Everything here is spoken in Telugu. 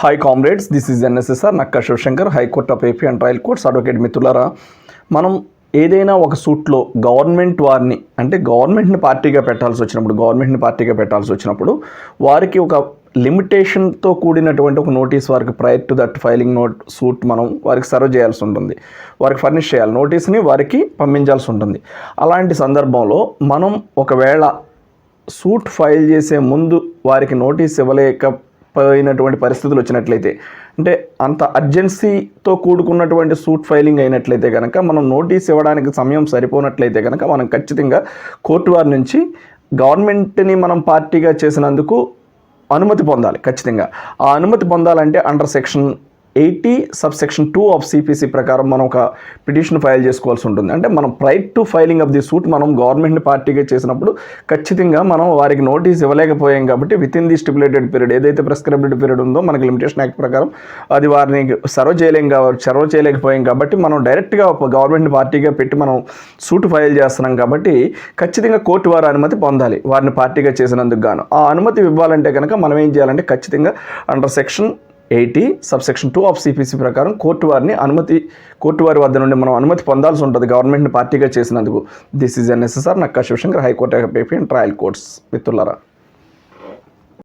Hi comrades, this is NSSR Nakka Shivashankar, high court of AP and trial courts advocate. మిత్రులారా, మనం ఏదైనా ఒక సూట్లో గవర్నమెంట్ వారిని అంటే గవర్నమెంట్ని పార్టీగా పెట్టాల్సి వచ్చినప్పుడు వారికి ఒక లిమిటేషన్తో కూడినటువంటి ఒక నోటీస్ వారికి prior to that filing suit మనం వారికి సర్వ్ చేయాల్సి ఉంటుంది, వారికి ఫర్నిష్ చేయాలి, నోటీస్ని వారికి పంపించాల్సి ఉంటుంది. అలాంటి సందర్భంలో మనం ఒకవేళ సూట్ ఫైల్ చేసే ముందు వారికి నోటీస్ ఇవ్వలేకపోయినటువంటి పరిస్థితులు వచ్చినట్లయితే, అంటే అంత అర్జెన్సీతో కూడుకున్నటువంటి సూట్ ఫైలింగ్ అయినట్లయితే కనుక, మనం నోటీస్ ఇవ్వడానికి సమయం సరిపోనట్లయితే కనుక మనం ఖచ్చితంగా కోర్టు వారి నుంచి గవర్నమెంట్ని మనం పార్టీగా చేసినందుకు అనుమతి పొందాలి. ఖచ్చితంగా ఆ అనుమతి పొందాలంటే under section 80 subsection 2 of CPC ప్రకారం మనం ఒక పిటిషన్ ఫైల్ చేసుకోవాల్సి ఉంటుంది. అంటే మనం prior to filing of the suit మనం గవర్నమెంట్ని పార్టీగా చేసినప్పుడు ఖచ్చితంగా మనం వారికి నోటీస్ ఇవ్వలేకపోయాం కాబట్టి with in the stipulated period, ఏదైతే ప్రిస్క్రైబ్డ్ పీరియడ్ ఉందో మనకి లిమిటేషన్ యాక్ట్ ప్రకారం అది వారిని సర్వ్ చేయలేకపోయాం కాబట్టి మనం డైరెక్ట్గా గవర్నమెంట్ని పార్టీగా పెట్టి మనం సూట్ ఫైల్ చేస్తున్నాం కాబట్టి ఖచ్చితంగా కోర్టు వారి అనుమతి పొందాలి. వారిని పార్టీగా చేసినందుకు గాను ఆ అనుమతి ఇవ్వాలంటే కనుక మనం ఏం చేయాలంటే ఖచ్చితంగా under section 80 subsection 2 of CPC ప్రకారం కోర్టు వారి వద్ద నుండి మనం అనుమతి పొందాల్సి ఉంటుంది గవర్నమెంట్ని పార్టీగా చేసినందుకు. This is NSSR Nakka Shivashankar, high court of AP and trial courts. మిత్రులారా,